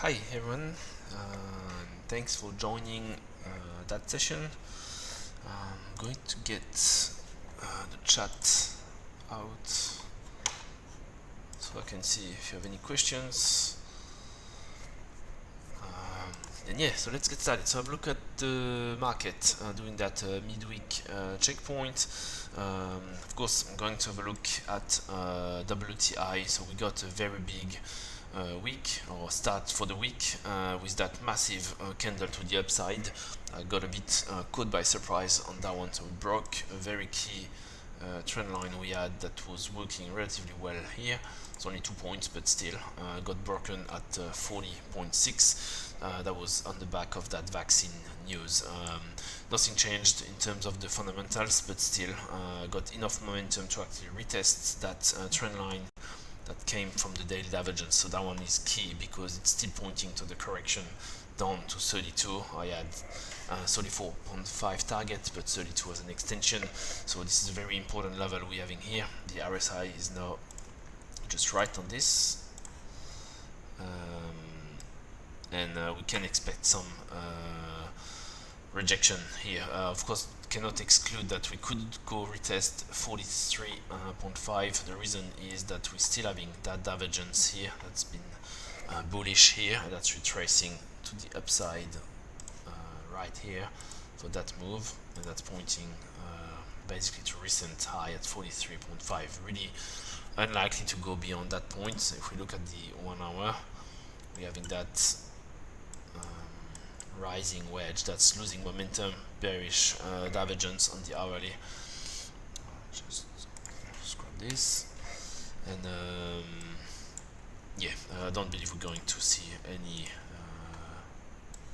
Hi everyone, thanks for joining that session. I'm going to get the chat out so I can see if you have any questions. And yeah, so let's get started. So have a look at the market doing that midweek checkpoint. Of course, I'm going to have a look at WTI. So we got a very big week or start for the week with that massive candle to the upside. I got a bit caught by surprise on that one, so we broke a very key trend line we had that was working relatively well here. It's only 2 points, but still got broken at 40.6. That was on the back of that vaccine news. Nothing changed in terms of the fundamentals, but still got enough momentum to actually retest that trend line that came from the daily divergence. So that one is key because it's still pointing to the correction down to 32. I had 34.5 target, but 32 as an extension. So this is a very important level we're having here. The RSI is now just right on this. And we can expect some rejection here. Of course, cannot exclude that we could go retest 43.5. The reason is that we're still having that divergence here that's been bullish here, and that's retracing to the upside right here for that move, and that's pointing basically to recent high at 43.5. Really unlikely to go beyond that point. So if we look at the 1 hour, we're having that rising wedge that's losing momentum, bearish divergence on the hourly. Just scrub this, and yeah, I don't believe we're going to see any.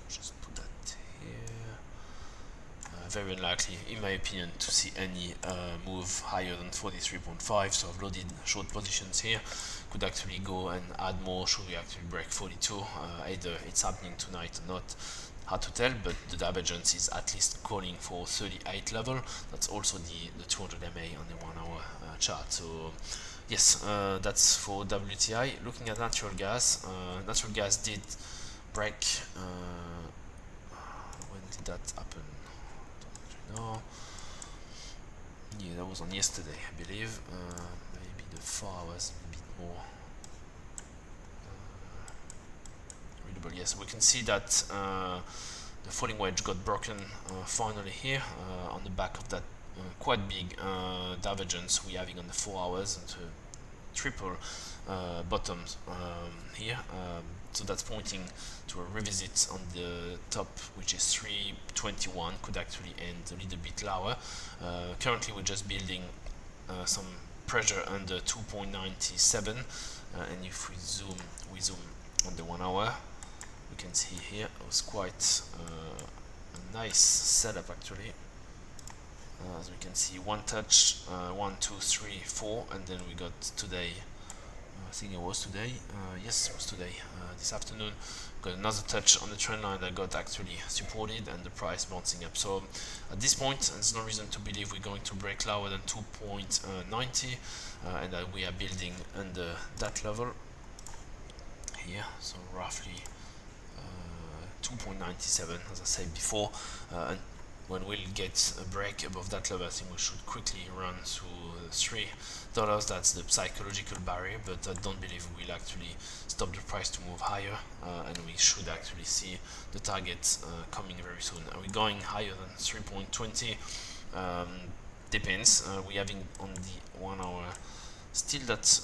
Just put that here. Very unlikely, in my opinion, to see any move higher than 43.5. So I've loaded short positions here. Could actually go and add more should we actually break 42. Either it's happening tonight or not. Hard to tell, but the divergence is at least calling for 38 level. That's also the 200 MA on the 1 hour chart. So yes, that's for WTI. Looking at natural gas, natural gas did break. When did that happen? Don't know. Yeah, that was on yesterday, I believe. Maybe the 4 hours a bit more readable. Yes, we can see that the falling wedge got broken finally here on the back of that quite big divergence we're having on the 4 hours and triple bottoms here. So that's pointing to a revisit on the top, which is 321. Could actually end a little bit lower. Currently we're just building some pressure under 2.97, and if we zoom on the 1 hour, we can see here it was quite a nice setup actually. As we can see, one touch, 1, 2, 3, 4, and then we got today. I think it was today. Yes, it was today. This afternoon, got another touch on the trend line that got actually supported, and the price bouncing up. So at this point, there's no reason to believe we're going to break lower than 2.90, and that we are building under that level here. So roughly 2.97, as I said before. And when we'll get a break above that level, I think we should quickly run to $3. That's the psychological barrier, but I don't believe we'll actually stop the price to move higher, and we should actually see the target coming very soon. Are we going higher than 3.20? Depends. We're having on the 1 hour still that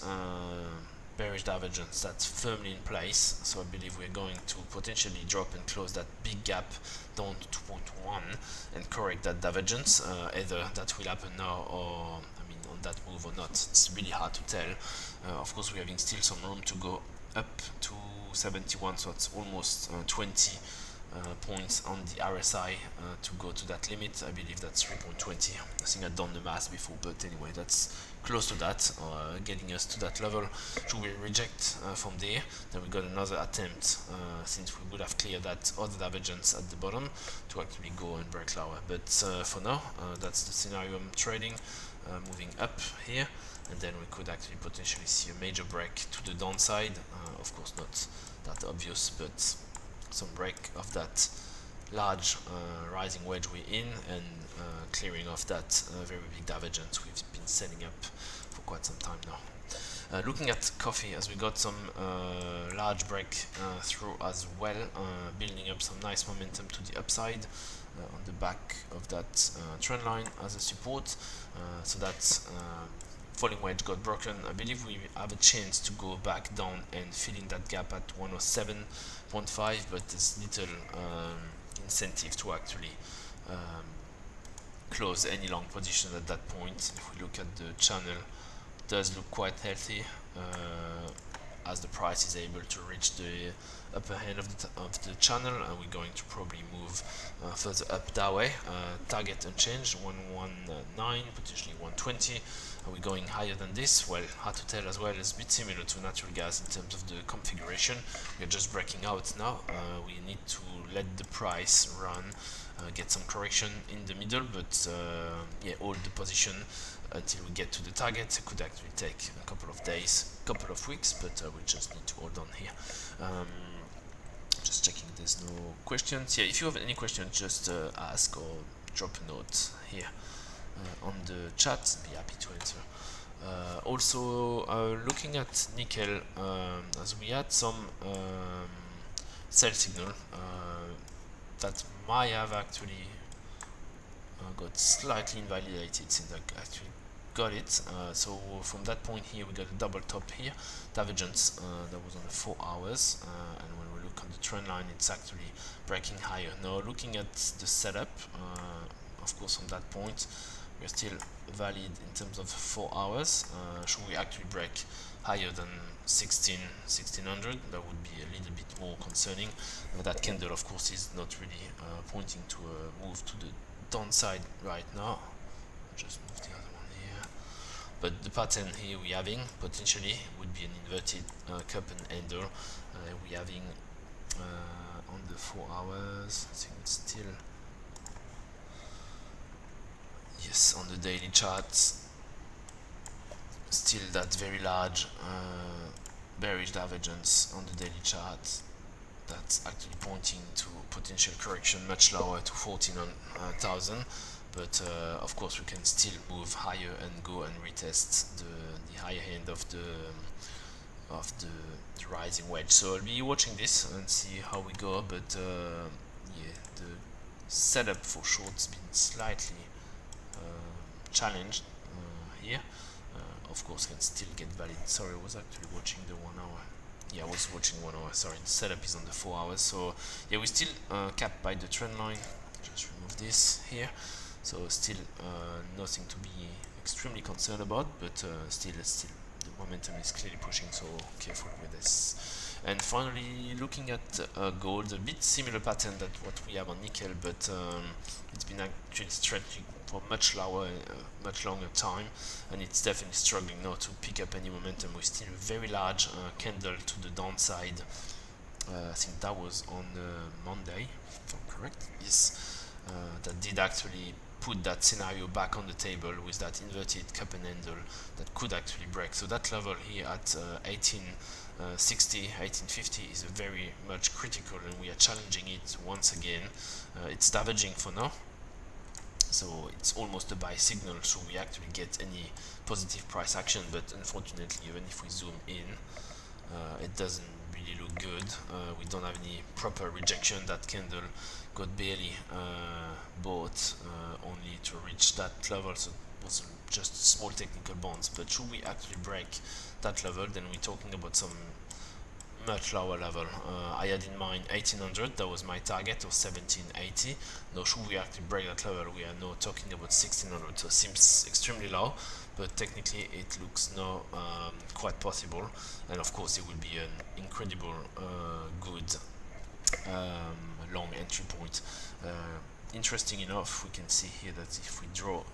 bearish divergence that's firmly in place, so I believe we're going to potentially drop and close that big gap down to 2.1 and correct that divergence. Either that will happen now or on that move or not. It's really hard to tell. Of course, we're having still some room to go up to 71, so it's almost 20 points on the RSI to go to that limit. I believe that's 3.20. I think I've done the math before, but anyway, that's close to that, getting us to that level. Should we reject from there, then we got another attempt, since we would have cleared that other divergence at the bottom, to actually go and break lower. But for now, that's the scenario I'm trading, moving up here, and then we could actually potentially see a major break to the downside. Of course not that obvious, but some break of that large rising wedge we're in, and clearing off that very big divergence we've been setting up for quite some time now. Looking at coffee, as we got some large break through as well, building up some nice momentum to the upside on the back of that trend line as a support, so that falling wedge got broken. I believe we have a chance to go back down and fill in that gap at 107.5, but there's little incentive to actually close any long position at that point. If we look at the channel, it does look quite healthy as the price is able to reach the upper end of the channel, and we're going to probably move further up that way. Target unchanged, 119, potentially 120. Are we going higher than this? Well, hard to tell as well. It's a bit similar to natural gas in terms of the configuration. We're just breaking out now. We need to let the price run, get some correction in the middle, but yeah, hold the position until we get to the target. It could actually take a couple of days, couple of weeks, but we just need to hold on here. Just checking there's no questions. Yeah, if you have any questions, just ask or drop a note here on the chat. Be happy to answer. Also, looking at nickel, as we had some sell signal that might have actually got slightly invalidated since I actually got it. So from that point here, we got a double top here, divergence that was on the 4 hours, and when we look on the trend line, it's actually breaking higher. Now looking at the setup, of course on that point we're still valid in terms of 4 hours. Should we actually break higher than 1600, that would be a little bit more concerning. That candle of course is not really pointing to a move to the downside right now. I'll just move the other one here. But the pattern here we're having potentially would be an inverted cup and handle. We're having on the 4 hours, I think it's still, yes, on the daily charts, still that very large bearish divergence on the daily chart. That's actually pointing to potential correction much lower to 14,000, but of course we can still move higher and go and retest the higher end of the rising wedge. So I'll be watching this and see how we go, but yeah, the setup for short's been slightly challenged here. Of course can still get valid. Sorry, I was actually watching the 1 hour. Yeah, I was watching 1 hour, sorry. The setup is on the 4 hours. So yeah, we're still capped by the trend line. Just remove this here. So still nothing to be extremely concerned about, but still the momentum is clearly pushing, so careful with this. And finally, looking at gold, a bit similar pattern that what we have on nickel, but it's been actually stretching for much longer time, and it's definitely struggling now to pick up any momentum. We still a very large candle to the downside. I think that was on Monday, if I'm correct. Yes, that did actually put that scenario back on the table with that inverted cup and handle that could actually break. So that level here at 1860, 1850 is very much critical, and we are challenging it once again. It's diverging for now, so it's almost a buy signal, so we actually get any positive price action, but unfortunately even if we zoom in, it doesn't really look good. We don't have any proper rejection. That candle got barely bought only to reach that level, so it was just small technical bounce. But should we actually break that level, then we're talking about some much lower level. I had in mind 1800, that was my target, or 1780. Now should we actually break that level, we are now talking about 1600, so it seems extremely low, but technically it looks now quite possible, and of course it will be an incredible good long entry point. Interesting enough, we can see here that if we draw,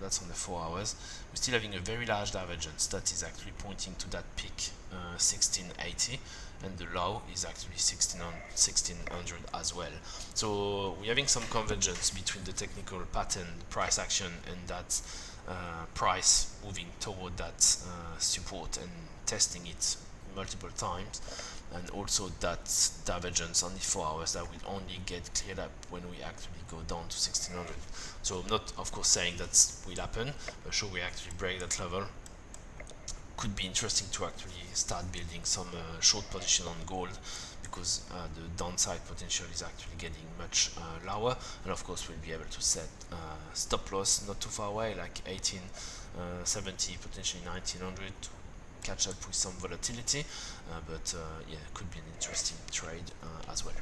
that's on the 4 hours, we're still having a very large divergence that is actually pointing to that peak 1680, and the low is actually 1600 as well. So we're having some convergence between the technical pattern, price action, and that price moving toward that support and testing it multiple times. and also that divergence on the 4 hours that will only get cleared up when we actually go down to 1600. So I'm not of course saying that will happen, but sure we actually break that level. Could be interesting to actually start building some short position on gold, because the downside potential is actually getting much lower, and of course we'll be able to set stop loss not too far away, like 1870, potentially 1900, to catch up with some volatility, but yeah, could be an interesting trade as well.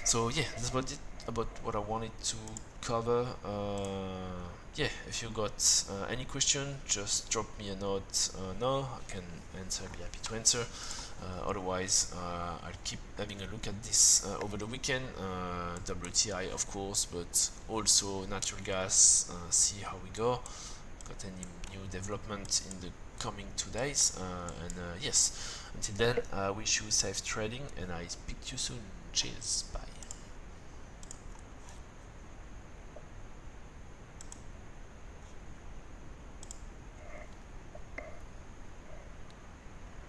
So yeah, that's about it, about what I wanted to cover. Yeah, if you got any question, just drop me a note now. I can answer, be happy to answer. Otherwise, I'll keep having a look at this over the weekend. WTI, of course, but also natural gas. See how we go. Got any new development in the coming 2 days? And yes, until then, I wish you safe trading, and I speak to you soon. Cheers. Bye.